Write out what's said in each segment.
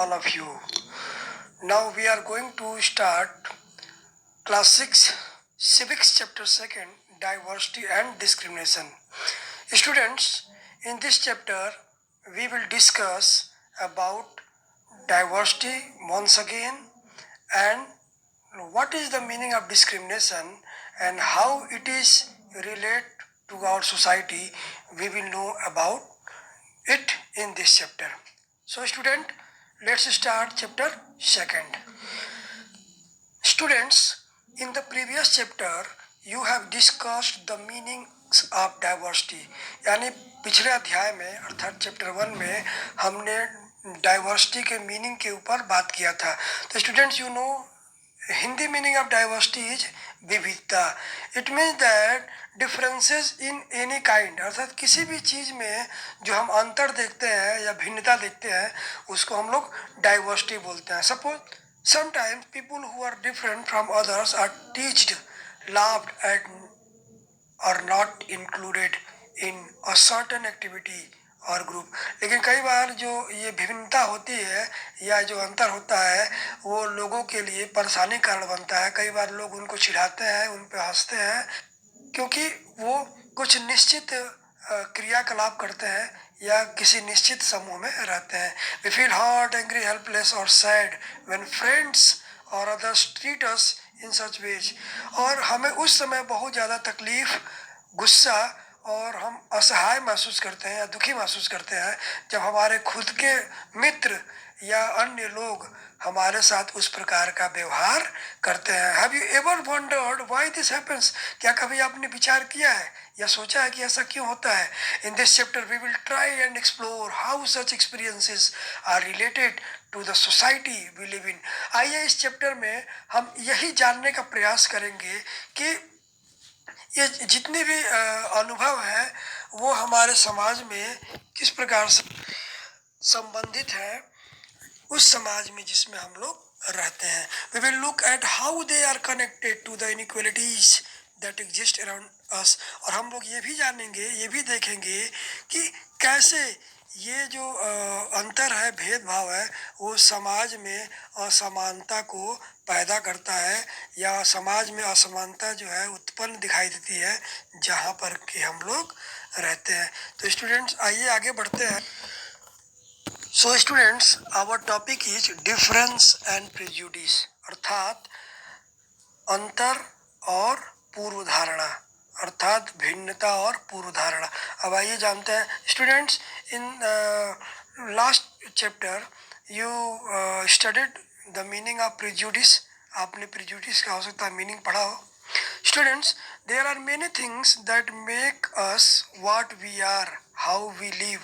all of you. Now we are going to start class 6 civics chapter 2nd, diversity and discrimination. Students, in this chapter we will discuss about diversity once again, and what is the meaning of discrimination and how it is relate to our society. We will know about it in this chapter. So student, let's start chapter 2nd. Students, in the previous chapter you have discussed the meanings of diversity. यानी पिछले अध्याय में अर्थात chapter 1 में हमने diversity के meaning के ऊपर बात किया था. तो students, you know Hindi meaning of diversity is विविधता. It means that differences in any kind, अर्थात किसी भी चीज़ में जो हम अंतर देखते हैं या भिन्नता देखते हैं उसको हम लोग डाइवर्सिटी बोलते हैं. Suppose sometimes people who are different from others are teased, laughed at और not included in a certain activity और ग्रुप. लेकिन कई बार जो ये विभिन्नता होती है या जो अंतर होता है वो लोगों के लिए परेशानी कारण बनता है. कई बार लोग उनको चिढ़ाते हैं, उन पे हंसते हैं, क्योंकि वो कुछ निश्चित क्रियाकलाप करते हैं या किसी निश्चित समूह में रहते हैं. We feel hurt, angry, helpless और सैड व्हेन फ्रेंड्स और others treat us in such ways. और हमें उस समय बहुत ज़्यादा तकलीफ, गुस्सा और हम असहाय महसूस करते हैं या दुखी महसूस करते हैं जब हमारे खुद के मित्र या अन्य लोग हमारे साथ उस प्रकार का व्यवहार करते हैं. Have you ever wondered why this happens? क्या कभी आपने विचार किया है या सोचा है कि ऐसा क्यों होता है? In this chapter we will try and explore how such experiences are related to the society we live in. आइए इस चैप्टर में हम यही जानने का प्रयास करेंगे कि ये जितने भी अनुभव हैं वो हमारे समाज में किस प्रकार से संबंधित है उस समाज में जिसमें हम लोग रहते हैं. We will look at how they are connected to the inequalities that exist around us. और हम लोग ये भी जानेंगे, ये भी देखेंगे कि कैसे ये जो अंतर है, भेदभाव है, वो समाज में असमानता को पैदा करता है या समाज में असमानता जो है उत्पन्न दिखाई देती है जहाँ पर कि हम लोग रहते हैं. तो स्टूडेंट्स, आइए आगे बढ़ते हैं. So students, our topic is difference and prejudice, अर्थात अंतर और पूर्व धारणा, अर्थात भिन्नता और पूर्व धारणा. अब आइए जानते हैं. Students, in last chapter you studied the meaning of prejudice. आपने प्रेजुडिस का हो सकता है मीनिंग पढ़ा हो. Students, there are many things that make us what we are, how we live,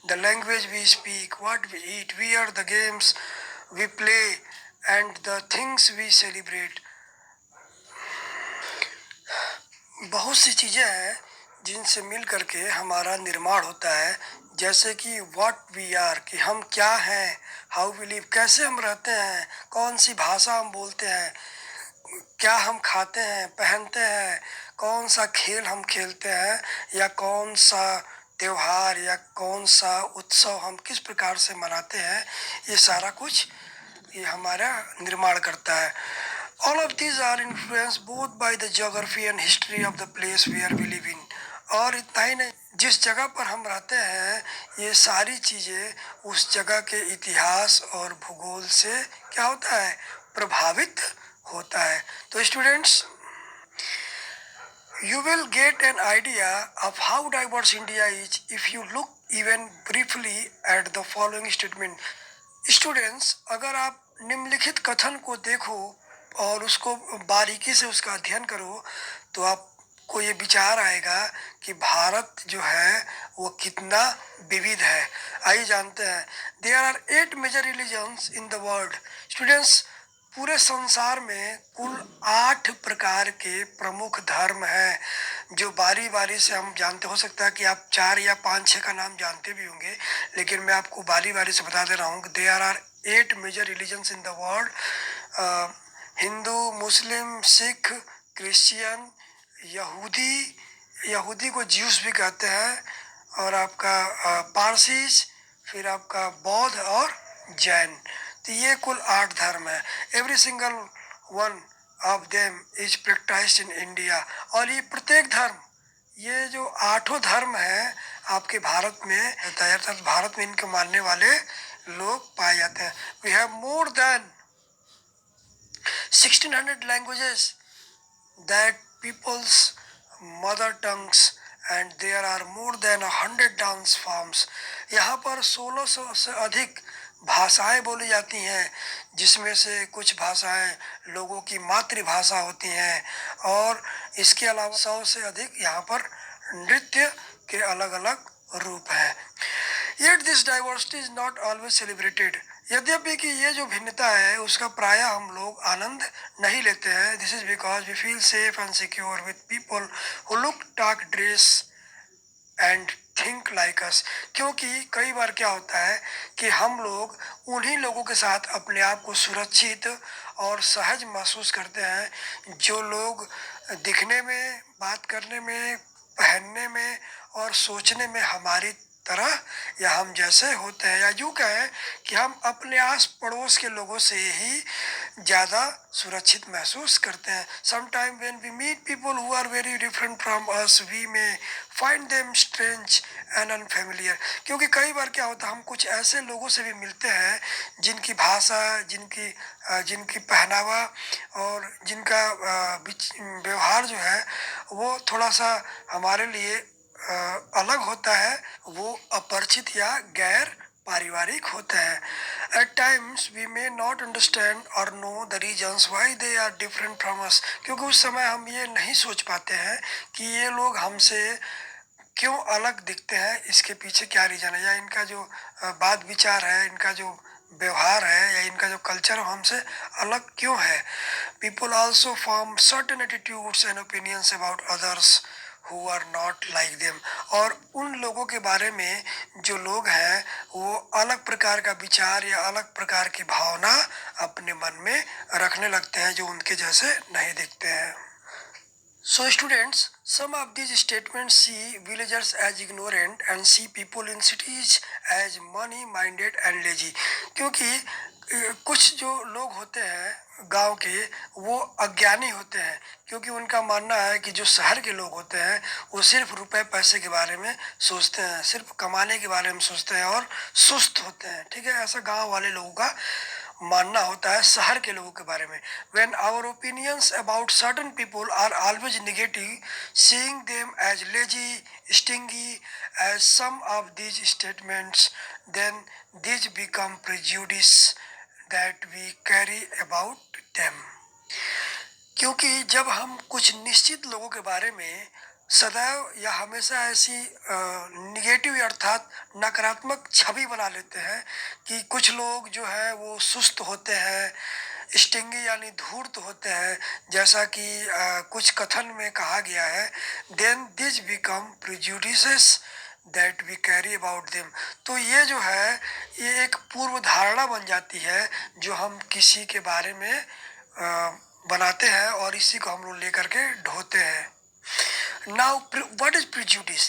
the language we speak, what we eat, wear the games we play, and the things we celebrate. बहुत सी चीज़ें हैं जिनसे मिल करके हमारा निर्माण होता है, जैसे कि what we are, कि हम क्या हैं, how we live, कैसे हम रहते हैं, कौन सी भाषा हम बोलते हैं, क्या हम खाते हैं, पहनते हैं, कौन सा खेल हम खेलते हैं या कौन सा त्योहार या कौन सा उत्सव हम किस प्रकार से मनाते हैं. ये सारा कुछ ये हमारा निर्माण करता है. All of these are influence both by the geography and history of the place where we live in. और इतना ही नहीं, जिस जगह पर हम रहते हैं ये सारी चीज़ें उस जगह के इतिहास और भूगोल से क्या होता है, प्रभावित होता है. तो students, you will get an idea of how diverse India is if you look even briefly at the following statement. Students, अगर आप निम्नलिखित कथन को देखो और उसको बारीकी से उसका अध्ययन करो तो आपको ये विचार आएगा कि भारत जो है वो कितना विविध है. आइए जानते हैं. There are 8 major religions in the world. Students, पूरे संसार में कुल 8 प्रकार के प्रमुख धर्म हैं जो बारी बारी से हम जानते. हो सकता है कि आप 4 या 5-6 का नाम जानते भी होंगे, लेकिन मैं आपको बारी बारी से बता दे रहा हूँ कि there are 8 major religions in the world. Hindu, Muslim, Sikh, Christian, यहूदी को ज्यूस भी कहते हैं, और आपका पारसीज, फिर आपका बौद्ध और जैन. तो ये कुल 8 धर्म है। Every single one of them is practised in India. और ये प्रत्येक धर्म, ये जो 8 धर्म है आपके भारत में रहता है, अर्थात भारत में इनको मानने वाले लोग पाए जाते हैं। We have more than 1600 languages that people's mother tongues, and there are more than 100 dance forms। यहाँ पर 1600 से अधिक भाषाएं बोली जाती हैं, जिसमें से कुछ भाषाएं लोगों की मातृभाषा होती हैं, और इसके अलावा 100 से अधिक यहाँ पर नृत्य के अलग अलग रूप हैं। Yet this diversity is not always celebrated। यद्यपि कि ये जो भिन्नता है उसका प्रायः हम लोग आनंद नहीं लेते हैं। This is because we feel safe and secure with people who look, talk, dress and think like us। क्योंकि कई बार क्या होता है कि हम लोग उन्हीं लोगों के साथ अपने आप को सुरक्षित और सहज महसूस करते हैं जो लोग दिखने में, बात करने में, पहनने में और सोचने में हमारी तरह या हम जैसे होते हैं, या यूँ कहें कि हम अपने आस पड़ोस के लोगों से ही ज़्यादा सुरक्षित महसूस करते हैं। Sometimes when we meet people who are very different from us, we may find them strange and unfamiliar। क्योंकि कई बार क्या होता है, हम कुछ ऐसे लोगों से भी मिलते हैं जिनकी भाषा, जिनकी पहनावा और जिनका व्यवहार जो है वो थोड़ा सा हमारे लिए अलग होता है, वो अपरिचित या गैर पारिवारिक होते हैं। At times we may not understand or know the reasons why they are different from us। क्योंकि उस समय हम ये नहीं सोच पाते हैं कि ये लोग हमसे क्यों अलग दिखते हैं, इसके पीछे क्या रीजन है, या इनका जो बात विचार है, इनका जो व्यवहार है, या इनका जो कल्चर हमसे अलग क्यों है। People also form certain attitudes and opinions about others who are not like them। और उन लोगों के बारे में जो लोग हैं वो अलग प्रकार का विचार या अलग प्रकार की भावना अपने मन में रखने लगते हैं जो उनके जैसे नहीं दिखते हैं। So students, some of these statements see villagers as ignorant and see people in cities as money minded and lazy। क्योंकि कुछ जो लोग होते हैं गांव के वो अज्ञानी होते हैं, क्योंकि उनका मानना है कि जो शहर के लोग होते हैं वो सिर्फ रुपए पैसे के बारे में सोचते हैं, सिर्फ कमाने के बारे में सोचते हैं और सुस्त होते हैं। ठीक है, ऐसा गांव वाले लोगों का मानना होता है शहर के लोगों के बारे में। When our opinions about certain people are always negative, seeing them as lazy, stingy, as some of these statements, then these become prejudice that we carry about them। क्योंकि जब हम कुछ निश्चित लोगों के बारे में सदैव या हमेशा ऐसी निगेटिव अर्थात नकारात्मक छवि बना लेते हैं कि कुछ लोग जो है वो सुस्त होते हैं, स्टिंगी यानी धूर्त होते हैं, जैसा कि कुछ कथन में कहा गया है, then this become prejudices that we carry about them. तो ये जो है ये एक पूर्व धारणा बन जाती है जो हम किसी के बारे में बनाते हैं और इसी को हम लोग लेकर के ढोते हैं। Now what is prejudice?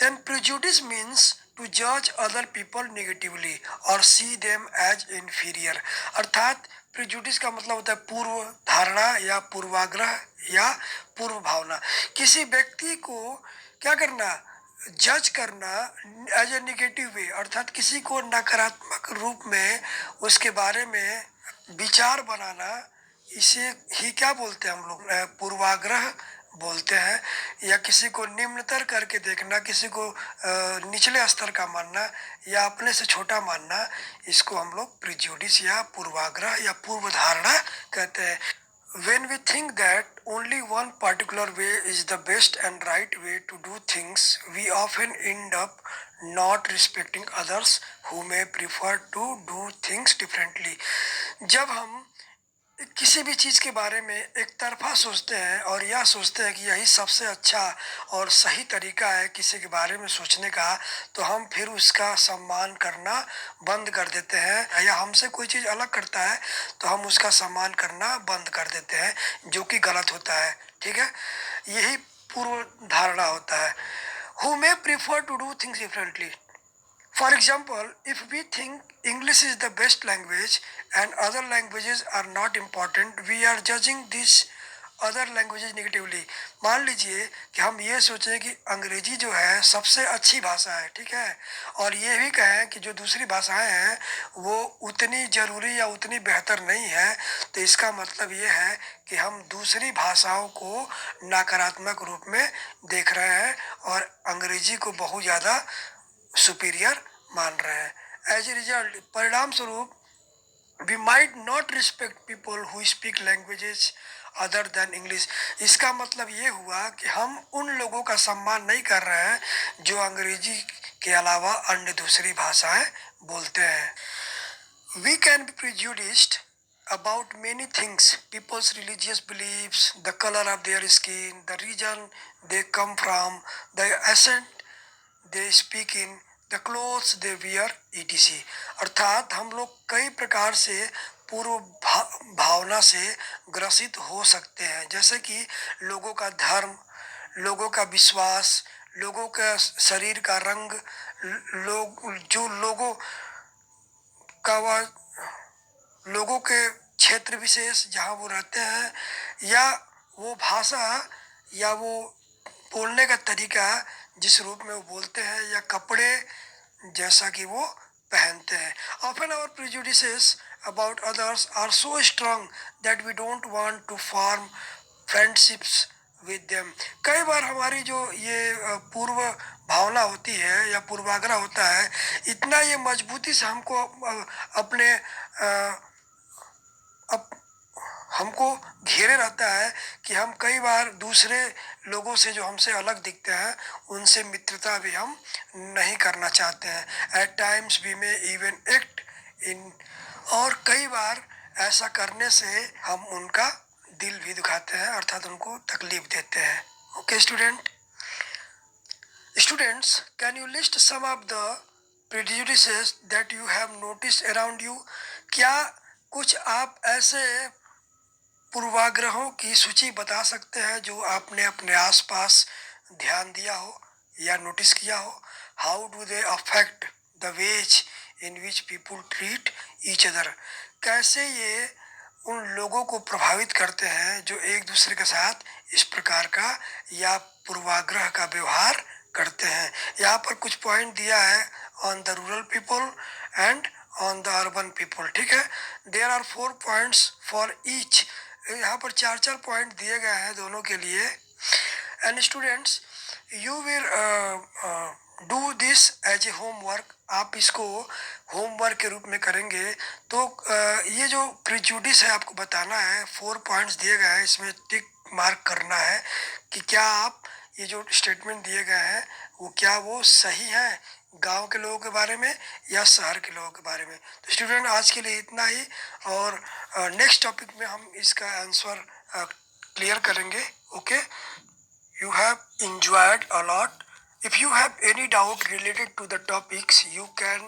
Then prejudice means to judge other people negatively or see them as inferior। अर्थात प्रिजुडिस का मतलब होता है पूर्व धारणा या पूर्वाग्रह या पूर्व भावना। किसी व्यक्ति को क्या करना, जज करना एज ए निगेटिव वे, अर्थात किसी को नकारात्मक रूप में उसके बारे में विचार बनाना, इसे ही क्या बोलते हैं हम लोग, पूर्वाग्रह बोलते हैं। या किसी को निम्नतर करके देखना, किसी को निचले स्तर का मानना या अपने से छोटा मानना, इसको हम लोग प्रिजुडिस या पूर्वाग्रह या पूर्व धारणा कहते हैं। When we think that only one particular way is the best and right way to do things, we often end up not respecting others who may prefer to do things differently। जब हम किसी भी चीज़ के बारे में एक तरफा सोचते हैं और यह सोचते हैं कि यही सबसे अच्छा और सही तरीका है किसी के बारे में सोचने का, तो हम फिर उसका सम्मान करना बंद कर देते हैं, या हमसे कोई चीज़ अलग करता है तो हम उसका सम्मान करना बंद कर देते हैं, जो कि गलत होता है। ठीक है, यही पूर्व धारणा होता है। Who may prefer to do things differently। For example, if we think English is the best language and other languages are not important, we are judging this other languages negatively. मान लीजिए कि हम ये सोचें कि अंग्रेजी जो है सबसे अच्छी भाषा है, ठीक है, और ये भी कहें कि जो दूसरी भाषाएं हैं वो उतनी ज़रूरी या उतनी बेहतर नहीं है, तो इसका मतलब ये है कि हम दूसरी भाषाओं को नकारात्मक रूप में देख रहे हैं और अंग्रेजी को बहुत ज़्यादा सुपीरियर मान रहे हैं। एज ए रिजल्ट, परिणाम स्वरूप we might not respect people who speak languages other than English। इसका मतलब ये हुआ कि हम उन लोगों का सम्मान नहीं कर रहे हैं जो अंग्रेजी के अलावा अन्य दूसरी भाषाएं बोलते हैं। We can be prejudiced about many things: people's religious beliefs, the color of their skin, the region they come from, the accent they speak in, the clothes they wear etc। अर्थात हम लोग कई प्रकार से पूर्व भावना से ग्रसित हो सकते हैं, जैसे कि लोगों का धर्म, लोगों का विश्वास, लोगों का शरीर का रंग, लोगों का वह लोगों के क्षेत्र विशेष जहाँ वो रहते हैं, या वो भाषा, या वो बोलने का तरीका जिस रूप में वो बोलते हैं, या कपड़े जैसा कि वो पहनते हैं। Often our prejudices about others are so strong that we don't want to form friendships with them। कई बार हमारी जो ये पूर्व भावना होती है या पूर्वाग्रह होता है, इतना ये मजबूती से हमको अपने हमको घेरे रहता है कि हम कई बार दूसरे लोगों से जो हमसे अलग दिखते हैं उनसे मित्रता भी हम नहीं करना चाहते हैं। At times we may even act in, और कई बार ऐसा करने से हम उनका दिल भी दुखाते हैं, अर्थात उनको तकलीफ देते हैं। Okay students, can you list some of the prejudices that you have noticed around you? क्या कुछ आप ऐसे पूर्वाग्रहों की सूची बता सकते हैं जो आपने अपने आसपास ध्यान दिया हो या नोटिस किया हो? How do they affect the ways in which people treat each other? कैसे ये उन लोगों को प्रभावित करते हैं जो एक दूसरे के साथ इस प्रकार का या पूर्वाग्रह का व्यवहार करते हैं? यहाँ पर कुछ पॉइंट दिया है on the rural people and on the urban people, ठीक है। There are 4 points for each. यहाँ पर 4 पॉइंट दिए गए हैं दोनों के लिए। And students, you will do this as a homework. आप इसको होमवर्क के रूप में करेंगे। तो ये जो प्रिजुडिस है आपको बताना है, 4 पॉइंट्स दिए गए हैं, इसमें टिक मार्क करना है कि क्या आप ये जो स्टेटमेंट दिए गए हैं वो क्या वो सही है गांव के लोगों के बारे में या शहर के लोगों के बारे में। तो स्टूडेंट, आज के लिए इतना ही, और नेक्स्ट टॉपिक में हम इसका आंसर क्लियर करेंगे। Okay, you have enjoyed a lot. If you have any doubt related to the topics, you can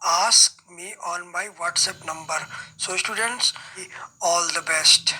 ask me on my WhatsApp number. So students, all the best.